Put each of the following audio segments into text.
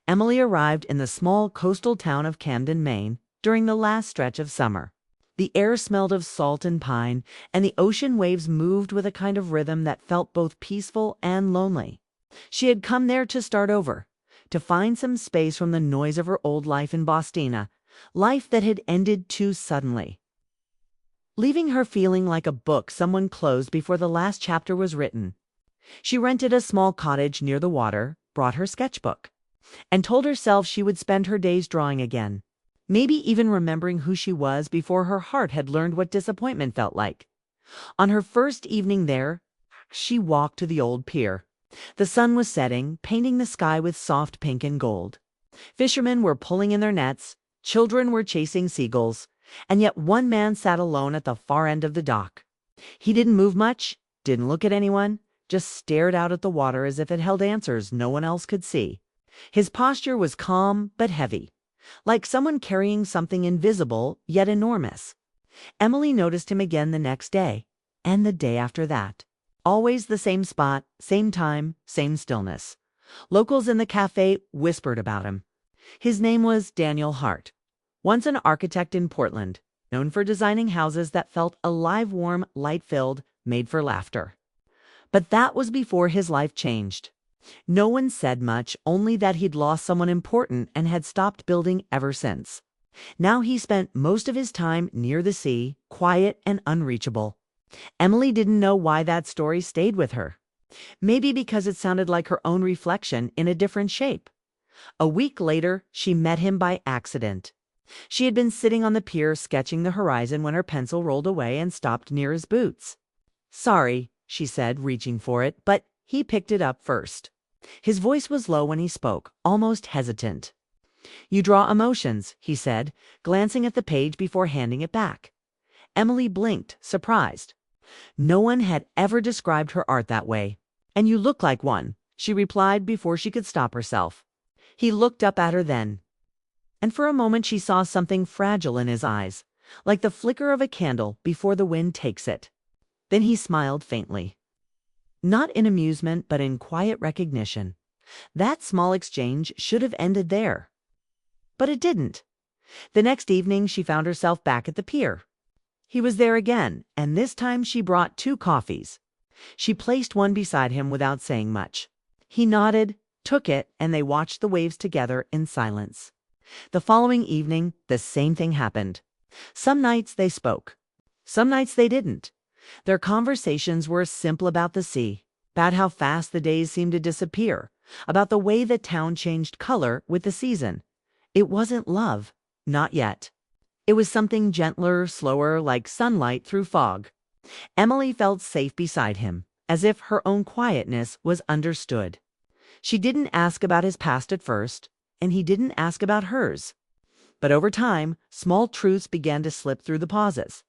Emily arrived in the small coastal town of Camden, Maine, during the last stretch of summer. The air smelled of salt and pine, and the ocean waves moved with a kind of rhythm that felt both peaceful and lonely. She had come there to start over, to find some space from the noise of her old life in Bostina, life that had ended too suddenly, leaving her feeling like a book someone closed before the last chapter was written. She rented a small cottage near the water, brought her sketchbook, and told herself she would spend her days drawing again, maybe even remembering who she was before her heart had learned what disappointment felt like. On her first evening there, she walked to the old pier. The sun was setting, painting the sky with soft pink and gold. Fishermen were pulling in their nets, children were chasing seagulls, and yet one man sat alone at the far end of the dock. He didn't move much, didn't look at anyone, just stared out at the water as if it held answers no one else could see. His posture was calm but heavy, like someone carrying something invisible yet enormous. Emily noticed him again the next day, and the day after that. Always the same spot, same time, same stillness. Locals in the cafe whispered about him. His name was Daniel Hart, once an architect in Portland, known for designing houses that felt alive, warm, light-filled, made for laughter. But that was before his life changed. No one said much, only that he'd lost someone important and had stopped building ever since. Now he spent most of his time near the sea, quiet and unreachable. Emily didn't know why that story stayed with her. Maybe because it sounded like her own reflection in a different shape. A week later, she met him by accident. She had been sitting on the pier sketching the horizon when her pencil rolled away and stopped near his boots. "Sorry," she said, reaching for it, but he picked it up first. His voice was low when he spoke, almost hesitant. "You draw emotions," he said, glancing at the page before handing it back. Emily blinked, surprised. No one had ever described her art that way. "And you look like one," she replied before she could stop herself. He looked up at her then, and for a moment she saw something fragile in his eyes, like the flicker of a candle before the wind takes it. Then he smiled faintly. Not in amusement, but in quiet recognition. That small exchange should have ended there. But it didn't. The next evening she found herself back at the pier. He was there again, and this time she brought 2 coffees. She placed one beside him without saying much. He nodded, took it, and they watched the waves together in silence. The following evening, the same thing happened. Some nights they spoke. Some nights they didn't. Their conversations were simple about the sea, about how fast the days seemed to disappear, about the way the town changed color with the season. It wasn't love, not yet. It was something gentler, slower, like sunlight through fog. Emily felt safe beside him, as if her own quietness was understood. She didn't ask about his past at first, and he didn't ask about hers. But over time, small truths began to slip through the pauses.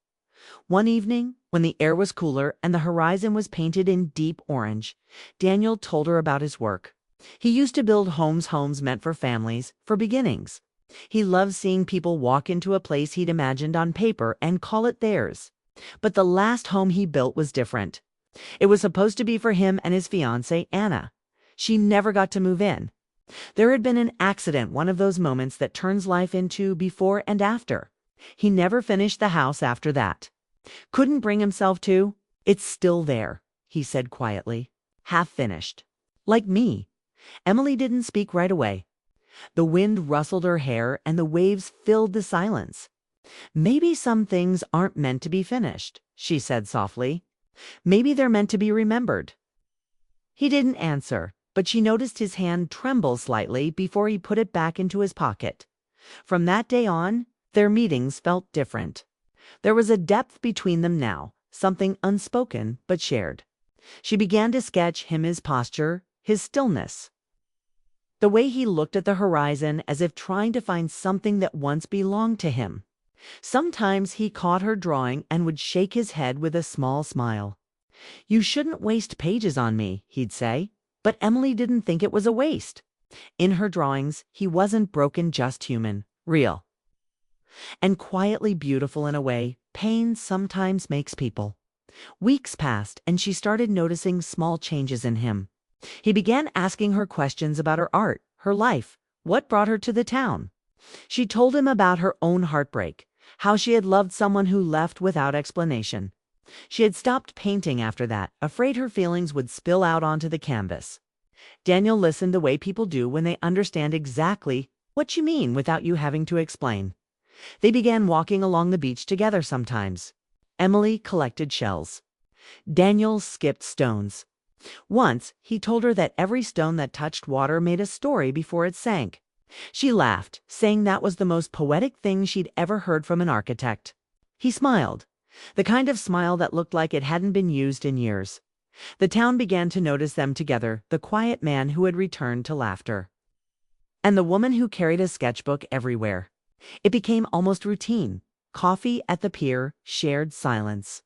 One evening, when the air was cooler and the horizon was painted in deep orange, Daniel told her about his work. He used to build homes meant for families, for beginnings. He loved seeing people walk into a place he'd imagined on paper and call it theirs. But the last home he built was different. It was supposed to be for him and his fiancée, Anna. She never got to move in. There had been an accident, one of those moments that turns life into before and after. He never finished the house after that. Couldn't bring himself to. "It's still there," he said quietly. "Half finished. Like me." Emily didn't speak right away. The wind rustled her hair and the waves filled the silence. "Maybe some things aren't meant to be finished," she said softly. "Maybe they're meant to be remembered." He didn't answer, but she noticed his hand tremble slightly before he put it back into his pocket. From that day on, their meetings felt different. There was a depth between them now, something unspoken but shared. She began to sketch him, his posture, his stillness. The way he looked at the horizon as if trying to find something that once belonged to him. Sometimes he caught her drawing and would shake his head with a small smile. "You shouldn't waste pages on me," he'd say. But Emily didn't think it was a waste. In her drawings, he wasn't broken, just human, real, and quietly beautiful in a way pain sometimes makes people. Weeks passed, and she started noticing small changes in him. He began asking her questions about her art, her life, what brought her to the town. She told him about her own heartbreak, how she had loved someone who left without explanation. She had stopped painting after that, afraid her feelings would spill out onto the canvas. Daniel listened the way people do when they understand exactly what you mean without you having to explain. They began walking along the beach together sometimes. Emily collected shells. Daniel skipped stones. Once, he told her that every stone that touched water made a story before it sank. She laughed, saying that was the most poetic thing she'd ever heard from an architect. He smiled, the kind of smile that looked like it hadn't been used in years. The town began to notice them together, the quiet man who had returned to laughter, and the woman who carried a sketchbook everywhere. It became almost routine. Coffee at the pier, shared silence,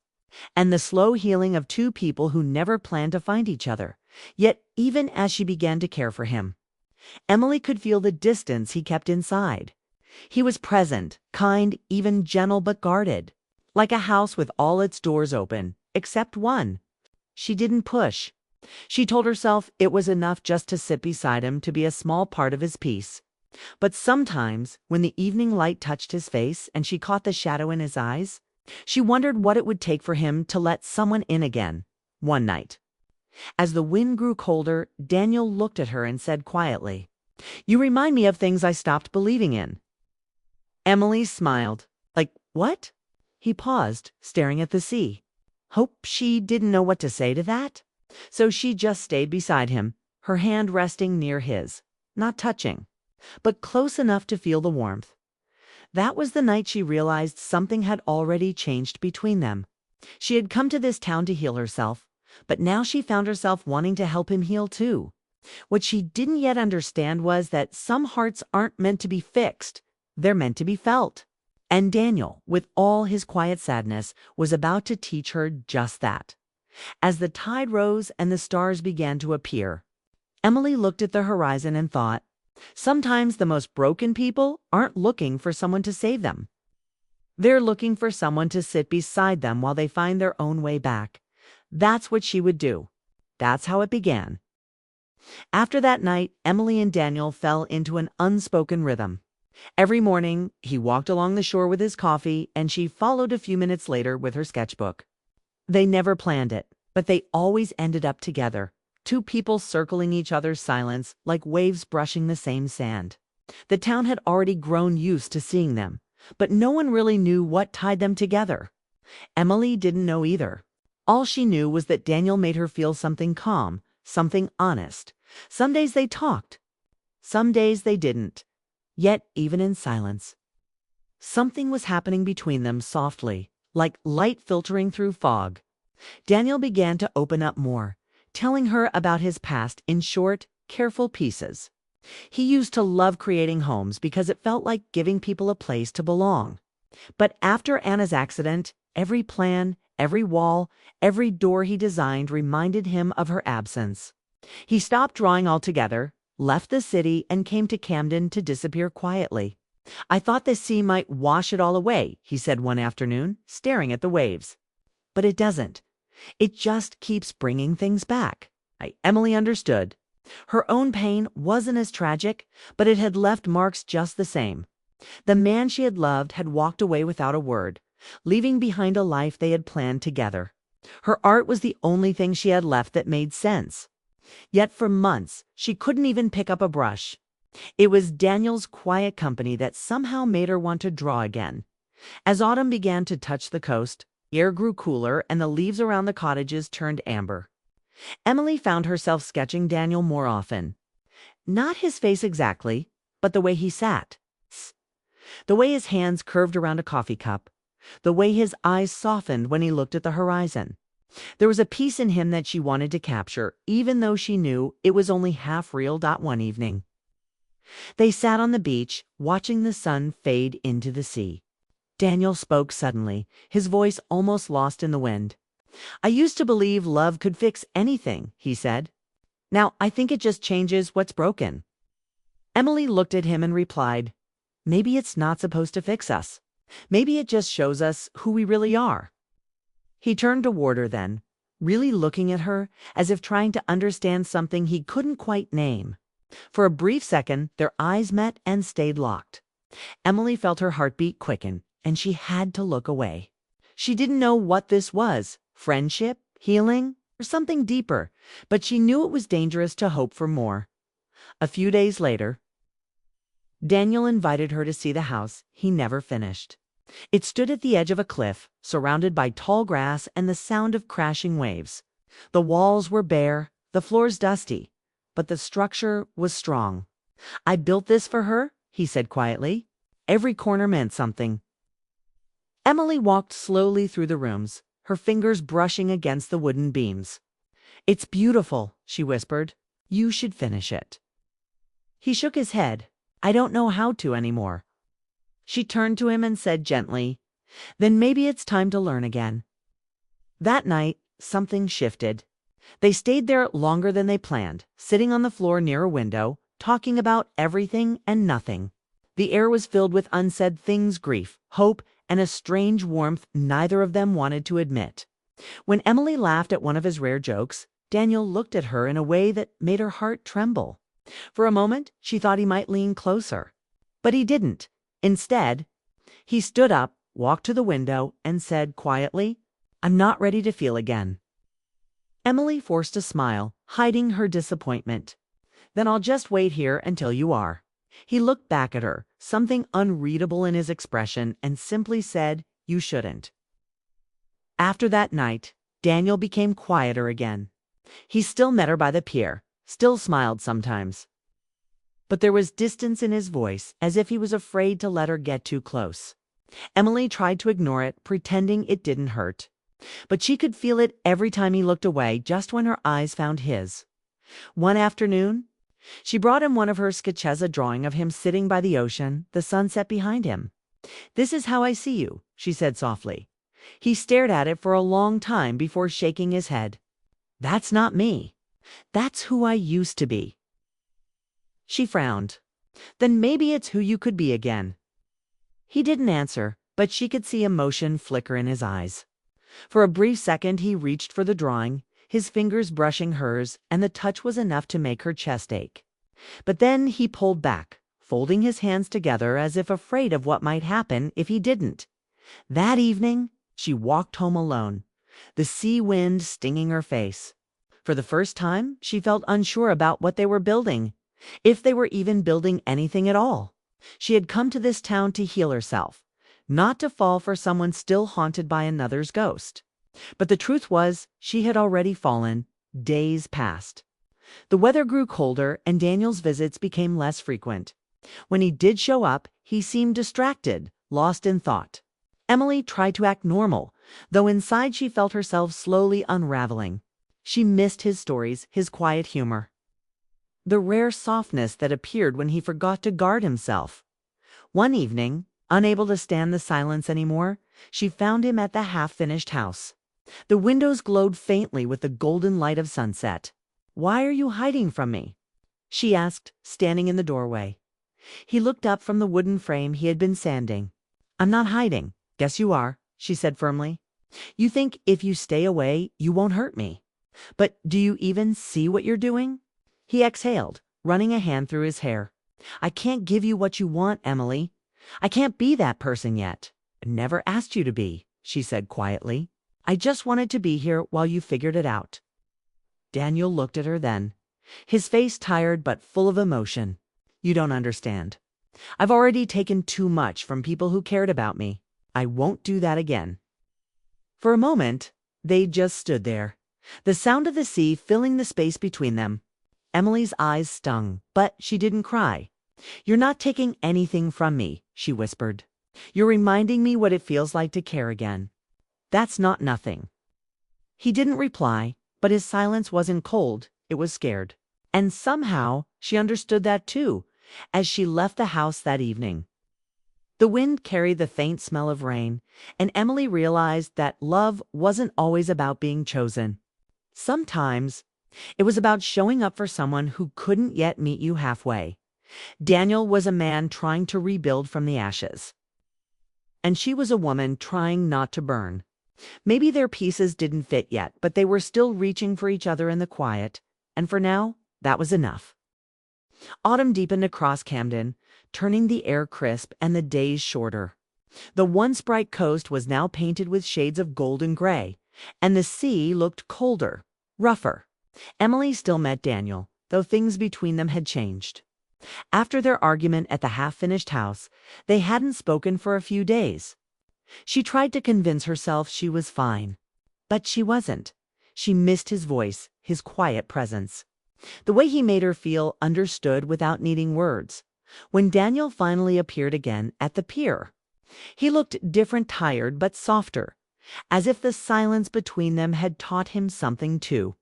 and the slow healing of two people who never planned to find each other. Yet, even as she began to care for him, Emily could feel the distance he kept inside. He was present, kind, even gentle but guarded, like a house with all its doors open, except one. She didn't push. She told herself it was enough just to sit beside him, to be a small part of his peace. But sometimes, when the evening light touched his face and she caught the shadow in his eyes, she wondered what it would take for him to let someone in again. One night, as the wind grew colder, Daniel looked at her and said quietly, "You remind me of things I stopped believing in." Emily smiled. "Like what?" He paused, staring at the sea. Hope she didn't know what to say to that. So she just stayed beside him, her hand resting near his, not touching, but close enough to feel the warmth. That was the night she realized something had already changed between them. She had come to this town to heal herself, but now she found herself wanting to help him heal too. What she didn't yet understand was that some hearts aren't meant to be fixed, they're meant to be felt. And Daniel, with all his quiet sadness, was about to teach her just that. As the tide rose and the stars began to appear, Emily looked at the horizon and thought, sometimes the most broken people aren't looking for someone to save them. They're looking for someone to sit beside them while they find their own way back. That's what she would do. That's how it began. After that night, Emily and Daniel fell into an unspoken rhythm. Every morning, he walked along the shore with his coffee, and she followed a few minutes later with her sketchbook. They never planned it, but they always ended up together, two people circling each other's silence like waves brushing the same sand. The town had already grown used to seeing them, but no one really knew what tied them together. Emily didn't know either. All she knew was that Daniel made her feel something calm, something honest. Some days they talked, some days they didn't. Yet, even in silence, something was happening between them softly, like light filtering through fog. Daniel began to open up more, telling her about his past in short, careful pieces. He used to love creating homes because it felt like giving people a place to belong. But after Anna's accident, every plan, every wall, every door he designed reminded him of her absence. He stopped drawing altogether, left the city, and came to Camden to disappear quietly. "I thought the sea might wash it all away," he said one afternoon, staring at the waves. "But it doesn't. It just keeps bringing things back." Emily understood. Her own pain wasn't as tragic, but it had left marks just the same. The man she had loved had walked away without a word, leaving behind a life they had planned together. Her art was the only thing she had left that made sense. Yet for months, she couldn't even pick up a brush. It was Daniel's quiet company that somehow made her want to draw again. As autumn began to touch the coast, air grew cooler and the leaves around the cottages turned amber. Emily found herself sketching Daniel more often. Not his face exactly, but the way he sat. The way his hands curved around a coffee cup. The way his eyes softened when he looked at the horizon. There was a piece in him that she wanted to capture, even though she knew it was only half real. One evening, they sat on the beach, watching the sun fade into the sea. Daniel spoke suddenly, his voice almost lost in the wind. "I used to believe love could fix anything," he said. "Now I think it just changes what's broken." Emily looked at him and replied, "Maybe it's not supposed to fix us. Maybe it just shows us who we really are." He turned toward her then, really looking at her, as if trying to understand something he couldn't quite name. For a brief second, their eyes met and stayed locked. Emily felt her heartbeat quicken, and she had to look away. She didn't know what this was, friendship, healing, or something deeper, but she knew it was dangerous to hope for more. A few days later, Daniel invited her to see the house he never finished. It stood at the edge of a cliff, surrounded by tall grass and the sound of crashing waves. The walls were bare, the floors dusty, but the structure was strong. "I built this for her," he said quietly. Every corner meant something. Emily walked slowly through the rooms, her fingers brushing against the wooden beams. "It's beautiful," she whispered. "You should finish it." He shook his head. "I don't know how to anymore." She turned to him and said gently, "Then maybe it's time to learn again." That night, something shifted. They stayed there longer than they planned, sitting on the floor near a window, talking about everything and nothing. The air was filled with unsaid things, grief, hope, and a strange warmth neither of them wanted to admit. When Emily laughed at one of his rare jokes, Daniel looked at her in a way that made her heart tremble. For a moment, she thought he might lean closer. But he didn't. Instead, he stood up, walked to the window, and said quietly, "I'm not ready to feel again." Emily forced a smile, hiding her disappointment. "Then I'll just wait here until you are." He looked back at her, something unreadable in his expression, and simply said, "You shouldn't." After that night, Daniel became quieter again. He still met her by the pier, still smiled sometimes. But there was distance in his voice, as if he was afraid to let her get too close. Emily tried to ignore it, pretending it didn't hurt. But she could feel it every time he looked away, just when her eyes found his. One afternoon, she brought him one of her sketches, a drawing of him sitting by the ocean, the sunset behind him. "This is how I see you," she said softly. He stared at it for a long time before shaking his head. "That's not me. That's who I used to be." She frowned. "Then maybe it's who you could be again." He didn't answer, but she could see emotion flicker in his eyes. For a brief second he reached for the drawing, his fingers brushing hers, and the touch was enough to make her chest ache. But then he pulled back, folding his hands together as if afraid of what might happen if he didn't. That evening, she walked home alone, the sea wind stinging her face. For the first time, she felt unsure about what they were building, if they were even building anything at all. She had come to this town to heal herself, not to fall for someone still haunted by another's ghost. But the truth was, she had already fallen. Days passed. The weather grew colder, and Daniel's visits became less frequent. When he did show up, he seemed distracted, lost in thought. Emily tried to act normal, though inside she felt herself slowly unraveling. She missed his stories, his quiet humor, the rare softness that appeared when he forgot to guard himself. One evening, unable to stand the silence anymore, she found him at the half-finished house. The windows glowed faintly with the golden light of sunset. "Why are you hiding from me?" she asked, standing in the doorway. He looked up from the wooden frame he had been sanding. "I'm not hiding. Guess you are," she said firmly. "You think if you stay away, you won't hurt me. But do you even see what you're doing?" He exhaled, running a hand through his hair. "I can't give you what you want, Emily. I can't be that person yet." "Never asked you to be," she said quietly. "I just wanted to be here while you figured it out." Daniel looked at her then, his face tired but full of emotion. "You don't understand. I've already taken too much from people who cared about me. I won't do that again." For a moment, they just stood there, the sound of the sea filling the space between them. Emily's eyes stung, but she didn't cry. "You're not taking anything from me," she whispered. "You're reminding me what it feels like to care again. That's not nothing." He didn't reply, but his silence wasn't cold, it was scared. And somehow she understood that too, as she left the house that evening. The wind carried the faint smell of rain, and Emily realized that love wasn't always about being chosen. Sometimes it was about showing up for someone who couldn't yet meet you halfway. Daniel was a man trying to rebuild from the ashes, and she was a woman trying not to burn. Maybe their pieces didn't fit yet, but they were still reaching for each other in the quiet, and for now, that was enough. Autumn deepened across Camden, turning the air crisp and the days shorter. The once bright coast was now painted with shades of gold and gray, and the sea looked colder, rougher. Emily still met Daniel, though things between them had changed. After their argument at the half-finished house, they hadn't spoken for a few days. She tried to convince herself she was fine. But she wasn't. She missed his voice, his quiet presence. The way he made her feel understood without needing words. When Daniel finally appeared again at the pier, he looked different, tired but softer, as if the silence between them had taught him something too.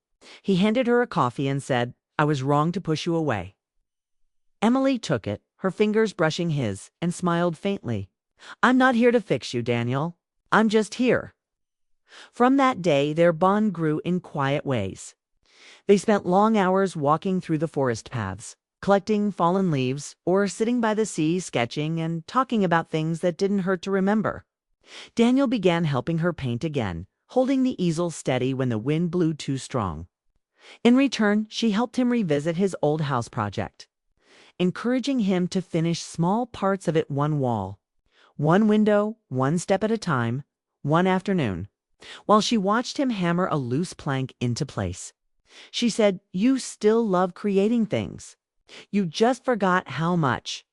He handed her a coffee and said, "I was wrong to push you away." Emily took it, her fingers brushing his, and smiled faintly. "I'm not here to fix you, Daniel. I'm just here." From that day, their bond grew in quiet ways. They spent long hours walking through the forest paths, collecting fallen leaves, or sitting by the sea sketching and talking about things that didn't hurt to remember. Daniel began helping her paint again, holding the easel steady when the wind blew too strong. In return, she helped him revisit his old house project, encouraging him to finish small parts of it, one wall, one window, one step at a time, one afternoon, while she watched him hammer a loose plank into place. She said, "You still love creating things. You just forgot how much."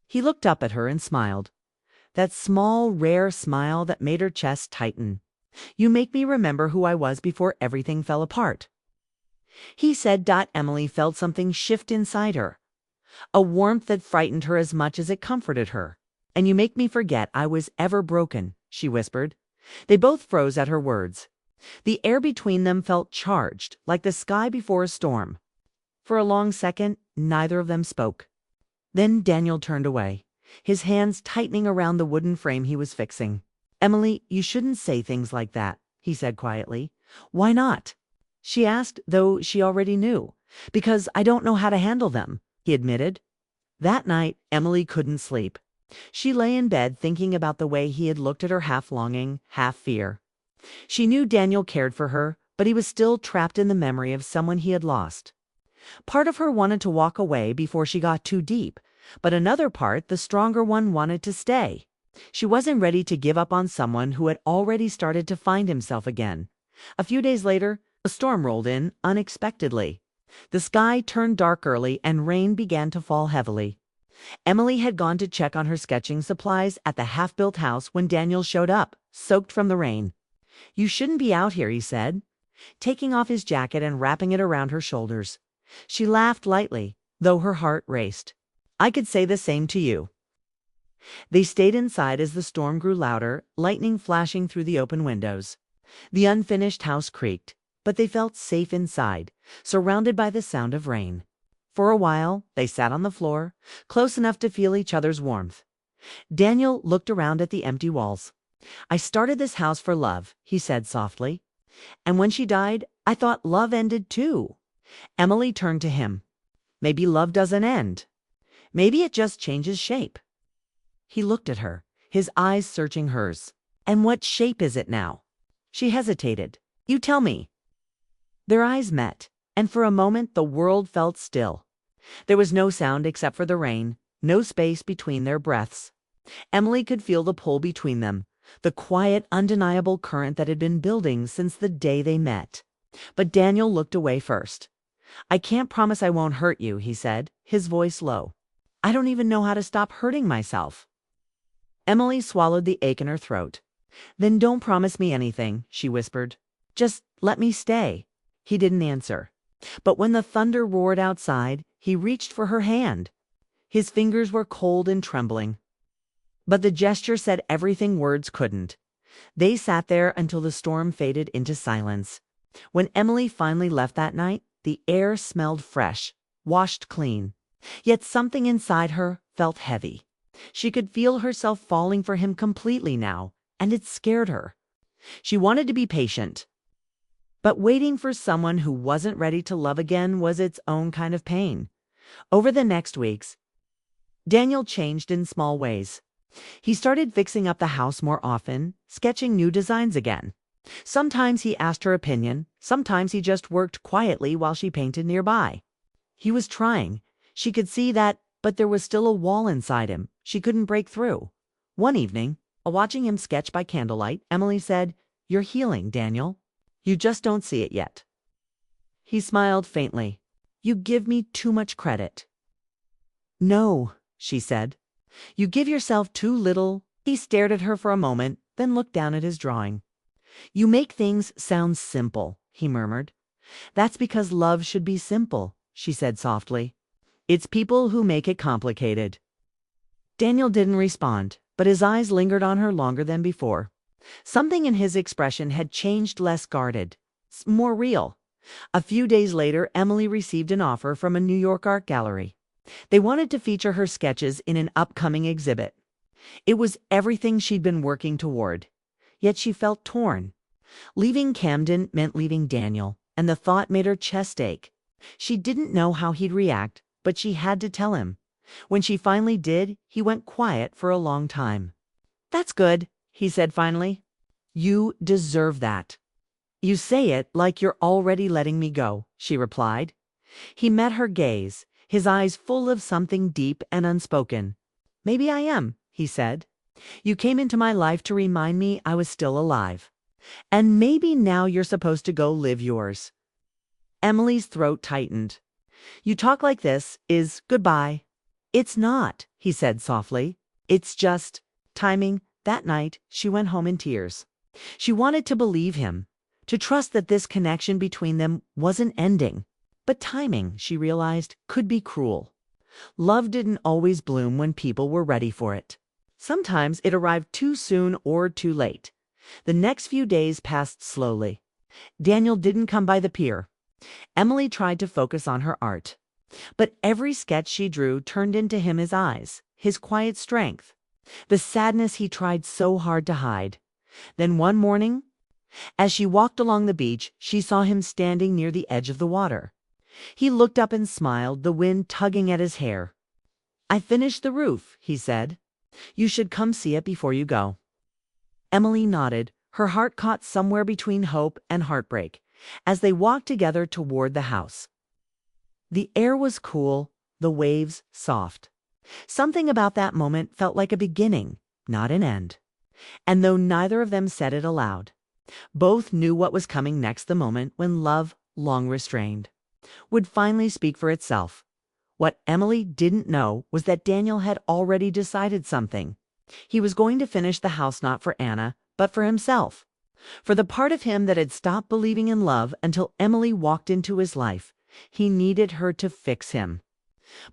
He looked up at her and smiled. That small, rare smile that made her chest tighten. "You make me remember who I was before everything fell apart." He said. Emily felt something shift inside her, a warmth that frightened her as much as it comforted her. "And you make me forget I was ever broken," she whispered. They both froze at her words. The air between them felt charged, like the sky before a storm. For a long second, neither of them spoke. Then Daniel turned away, his hands tightening around the wooden frame he was fixing. "Emily, you shouldn't say things like that," he said quietly. "Why not?" she asked, though she already knew. "Because I don't know how to handle them," he admitted. That night, Emily couldn't sleep. She lay in bed thinking about the way he had looked at her, half longing, half fear. She knew Daniel cared for her, but he was still trapped in the memory of someone he had lost. Part of her wanted to walk away before she got too deep, but another part, the stronger one, wanted to stay. She wasn't ready to give up on someone who had already started to find himself again. A few days later, a storm rolled in unexpectedly. The sky turned dark early and rain began to fall heavily. Emily had gone to check on her sketching supplies at the half-built house when Daniel showed up, soaked from the rain. "You shouldn't be out here," he said, taking off his jacket and wrapping it around her shoulders. She laughed lightly, though her heart raced. "I could say the same to you." They stayed inside as the storm grew louder, lightning flashing through the open windows. The unfinished house creaked, but they felt safe inside, surrounded by the sound of rain. For a while, they sat on the floor, close enough to feel each other's warmth. Daniel looked around at the empty walls. "I started this house for love," he said softly. "And when she died, I thought love ended too." Emily turned to him. "Maybe love doesn't end. Maybe it just changes shape." He looked at her, his eyes searching hers. "And what shape is it now?" She hesitated. "You tell me." Their eyes met, and for a moment the world felt still. There was no sound except for the rain, no space between their breaths. Emily could feel the pull between them, the quiet, undeniable current that had been building since the day they met. But Daniel looked away first. "I can't promise I won't hurt you," he said, his voice low. "I don't even know how to stop hurting myself." Emily swallowed the ache in her throat. "Then don't promise me anything," she whispered. "Just let me stay." He didn't answer. But when the thunder roared outside, he reached for her hand. His fingers were cold and trembling. But the gesture said everything words couldn't. They sat there until the storm faded into silence. When Emily finally left that night, the air smelled fresh, washed clean. Yet something inside her felt heavy. She could feel herself falling for him completely now, and it scared her. She wanted to be patient. But waiting for someone who wasn't ready to love again was its own kind of pain. Over the next weeks, Daniel changed in small ways. He started fixing up the house more often, sketching new designs again. Sometimes he asked her opinion, sometimes he just worked quietly while she painted nearby. He was trying. She could see that, but there was still a wall inside him she couldn't break through. One evening, while watching him sketch by candlelight, Emily said, "You're healing, Daniel. You just don't see it yet." He smiled faintly. "You give me too much credit." "No," she said. "You give yourself too little." He stared at her for a moment, then looked down at his drawing. "You make things sound simple," he murmured. "That's because love should be simple," she said softly. "It's people who make it complicated." Daniel didn't respond, but his eyes lingered on her longer than before. Something in his expression had changed, less guarded, more real. A few days later, Emily received an offer from a New York art gallery. They wanted to feature her sketches in an upcoming exhibit. It was everything she'd been working toward. Yet she felt torn. Leaving Camden meant leaving Daniel, and the thought made her chest ache. She didn't know how he'd react, but she had to tell him. When she finally did, he went quiet for a long time. "That's good," he said finally. "You deserve that." "You say it like you're already letting me go," she replied. He met her gaze, his eyes full of something deep and unspoken. "Maybe I am," he said. "You came into my life to remind me I was still alive. And maybe now you're supposed to go live yours." Emily's throat tightened. "You talk like this is goodbye." "It's not," he said softly. "It's just timing." That night, she went home in tears. She wanted to believe him, to trust that this connection between them wasn't ending. But timing, she realized, could be cruel. Love didn't always bloom when people were ready for it. Sometimes it arrived too soon or too late. The next few days passed slowly. Daniel didn't come by the pier. Emily tried to focus on her art. But every sketch she drew turned into him his eyes, his quiet strength, the sadness he tried so hard to hide. Then one morning, as she walked along the beach, she saw him standing near the edge of the water. He looked up and smiled, the wind tugging at his hair. "I finished the roof," he said. "You should come see it before you go." Emily nodded, her heart caught somewhere between hope and heartbreak, as they walked together toward the house. The air was cool, the waves soft. Something about that moment felt like a beginning, not an end. And though neither of them said it aloud, both knew what was coming next, the moment when love, long restrained, would finally speak for itself. What Emily didn't know was that Daniel had already decided something. He was going to finish the house not for Anna, but for himself. For the part of him that had stopped believing in love until Emily walked into his life. He needed her to fix him.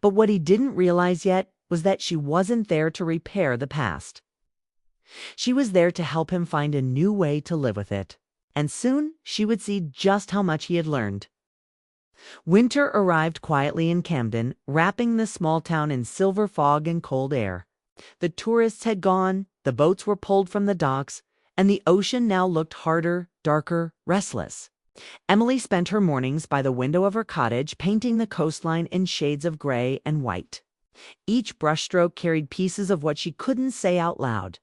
But what he didn't realize yet was that she wasn't there to repair the past. She was there to help him find a new way to live with it. And soon she would see just how much he had learned. Winter arrived quietly in Camden, wrapping the small town in silver fog and cold air. The tourists had gone, the boats were pulled from the docks, and the ocean now looked harder, darker, restless. Emily spent her mornings by the window of her cottage, painting the coastline in shades of gray and white. Each brushstroke carried pieces of what she couldn't say out loud.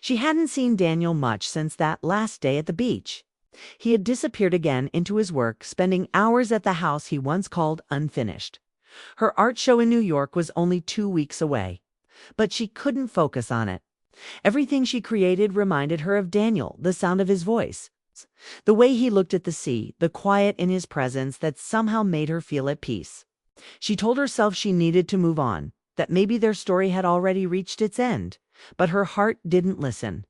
She hadn't seen Daniel much since that last day at the beach. He had disappeared again into his work, spending hours at the house he once called unfinished. Her art show in New York was only 2 weeks away, but she couldn't focus on it. Everything she created reminded her of Daniel, the sound of his voice, the way he looked at the sea, the quiet in his presence that somehow made her feel at peace. She told herself she needed to move on, that maybe their story had already reached its end, but her heart didn't listen.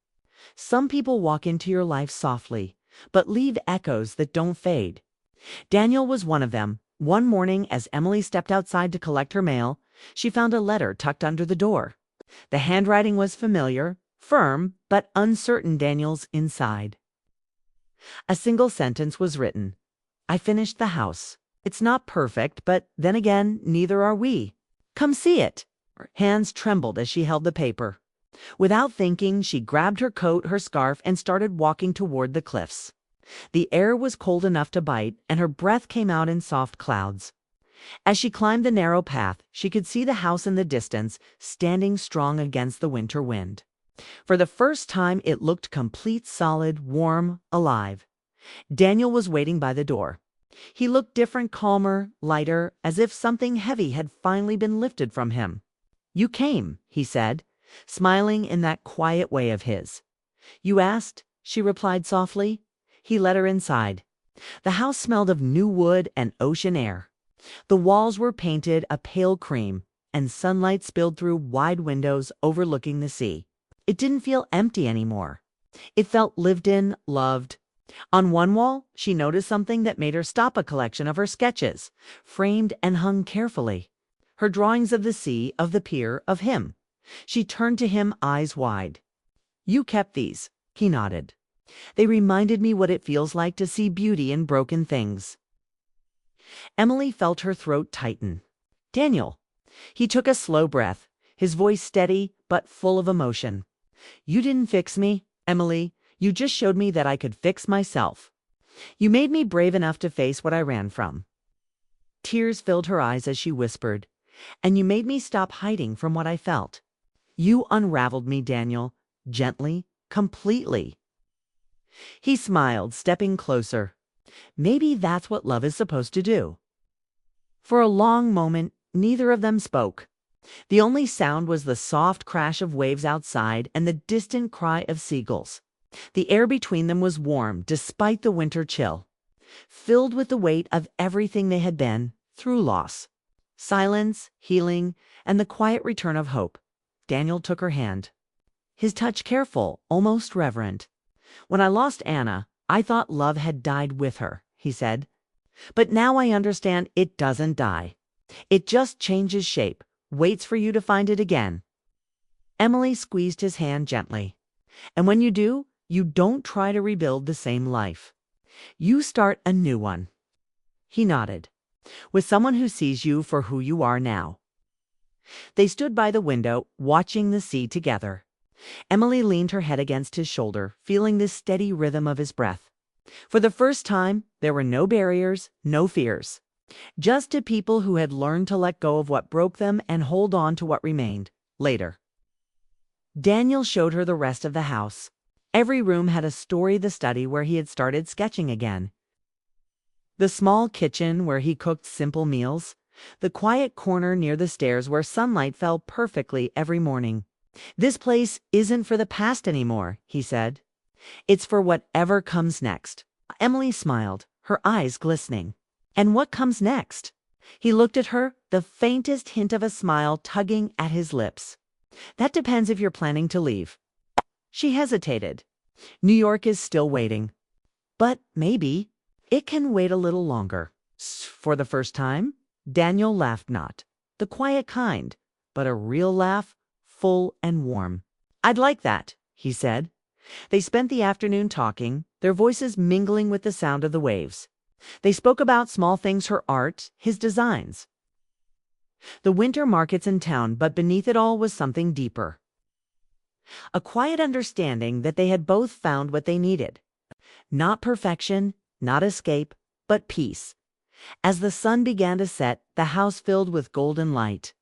Some people walk into your life softly, but leave echoes that don't fade. Daniel was one of them. One morning, as Emily stepped outside to collect her mail, she found a letter tucked under the door. The handwriting was familiar, firm, but uncertain. Daniel's inside. A single sentence was written. "I finished the house. It's not perfect, but then again, neither are we. Come see it." Her hands trembled as she held the paper. Without thinking, she grabbed her coat, her scarf, and started walking toward the cliffs. The air was cold enough to bite, and her breath came out in soft clouds. As she climbed the narrow path, she could see the house in the distance, standing strong against the winter wind. For the first time, it looked complete, solid, warm, alive. Daniel was waiting by the door. He looked different, calmer, lighter, as if something heavy had finally been lifted from him. "You came," he said, smiling in that quiet way of his. "You asked," she replied softly. He led her inside. The house smelled of new wood and ocean air. The walls were painted a pale cream, and sunlight spilled through wide windows overlooking the sea. It didn't feel empty anymore. It felt lived in, loved. On one wall, she noticed something that made her stop, a collection of her sketches, framed and hung carefully. Her drawings of the sea, of the pier, of him. She turned to him, eyes wide. "You kept these," he nodded. "They reminded me what it feels like to see beauty in broken things." Emily felt her throat tighten. "Daniel." He took a slow breath, his voice steady but full of emotion. "You didn't fix me, Emily. You just showed me that I could fix myself. You made me brave enough to face what I ran from." Tears filled her eyes as she whispered, "And you made me stop hiding from what I felt. You unraveled me, Daniel, gently, completely." He smiled, stepping closer. "Maybe that's what love is supposed to do." For a long moment, neither of them spoke. The only sound was the soft crash of waves outside and the distant cry of seagulls. The air between them was warm despite the winter chill, filled with the weight of everything they had been through: loss, silence, healing, and the quiet return of hope. Daniel took her hand, his touch careful, almost reverent. "When I lost Anna, I thought love had died with her," he said. "But now I understand it doesn't die. It just changes shape, waits for you to find it again." Emily squeezed his hand gently. "And when you do, you don't try to rebuild the same life. You start a new one." He nodded. "With someone who sees you for who you are now." They stood by the window, watching the sea together. Emily leaned her head against his shoulder, feeling the steady rhythm of his breath. For the first time, there were no barriers, no fears. Just two people who had learned to let go of what broke them and hold on to what remained later. Daniel showed her the rest of the house. Every room had a story: the study where he had started sketching again, the small kitchen where he cooked simple meals, the quiet corner near the stairs where sunlight fell perfectly every morning. "This place isn't for the past anymore," he said. "It's for whatever comes next." Emily smiled, her eyes glistening. "And what comes next?" He looked at her, the faintest hint of a smile tugging at his lips. "That depends if you're planning to leave." She hesitated. "New York is still waiting." "But maybe it can wait a little longer." For the first time, Daniel laughed, not the quiet kind, but a real laugh, full and warm. "I'd like that," he said. They spent the afternoon talking, their voices mingling with the sound of the waves. They spoke about small things: her art, his designs, the winter markets in town, but beneath it all was something deeper. A quiet understanding that they had both found what they needed. Not perfection, not escape, but peace. As the sun began to set, the house filled with golden light.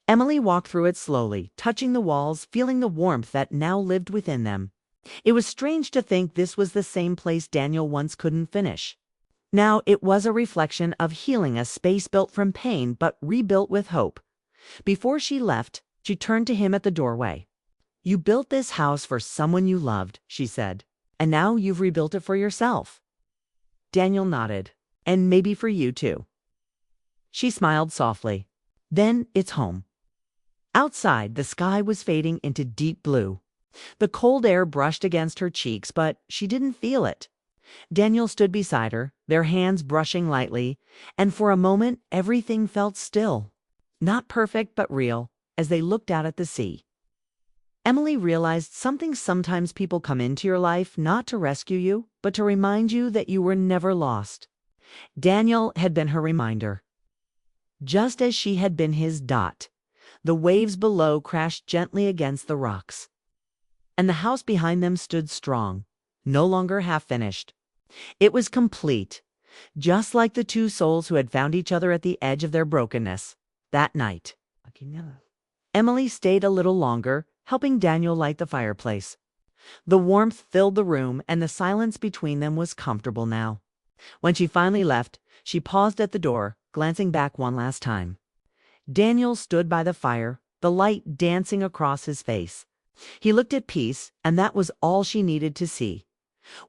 Emily walked through it slowly, touching the walls, feeling the warmth that now lived within them. It was strange to think this was the same place Daniel once couldn't finish. Now it was a reflection of healing, a space built from pain but rebuilt with hope. Before she left, she turned to him at the doorway. "You built this house for someone you loved," she said, "and now you've rebuilt it for yourself." Daniel nodded. "And maybe for you too." She smiled softly. "Then it's home." Outside, the sky was fading into deep blue. The cold air brushed against her cheeks, but she didn't feel it. Daniel stood beside her, their hands brushing lightly, and for a moment everything felt still. Not perfect, but real, as they looked out at the sea. Emily realized something: sometimes people come into your life not to rescue you, but to remind you that you were never lost. Daniel had been her reminder, just as she had been his dot. The waves below crashed gently against the rocks, and the house behind them stood strong, no longer half finished. It was complete, just like the two souls who had found each other at the edge of their brokenness that night. Emily stayed a little longer, helping Daniel light the fireplace. The warmth filled the room, and the silence between them was comfortable now. When she finally left, she paused at the door, glancing back one last time. Daniel stood by the fire, the light dancing across his face. He looked at peace, and that was all she needed to see.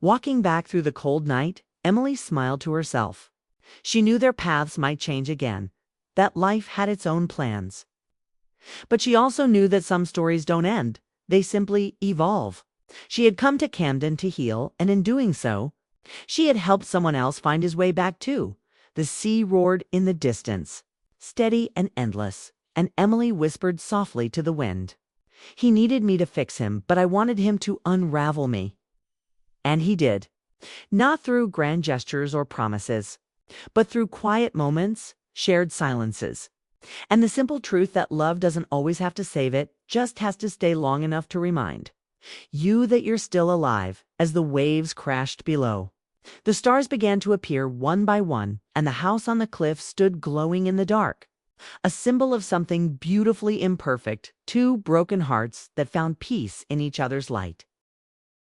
Walking back through the cold night, Emily smiled to herself. She knew their paths might change again, that life had its own plans. But she also knew that some stories don't end, they simply evolve. She had come to Camden to heal, and in doing so, she had helped someone else find his way back too. The sea roared in the distance, steady and endless, and Emily whispered softly to the wind. He needed me to fix him, but I wanted him to unravel me. And he did. Not through grand gestures or promises, but through quiet moments, shared silences, and the simple truth that love doesn't always have to save it, just has to stay long enough to remind you that you're still alive as the waves crashed below. The stars began to appear one by one, and the house on the cliff stood glowing in the dark, a symbol of something beautifully imperfect, two broken hearts that found peace in each other's light.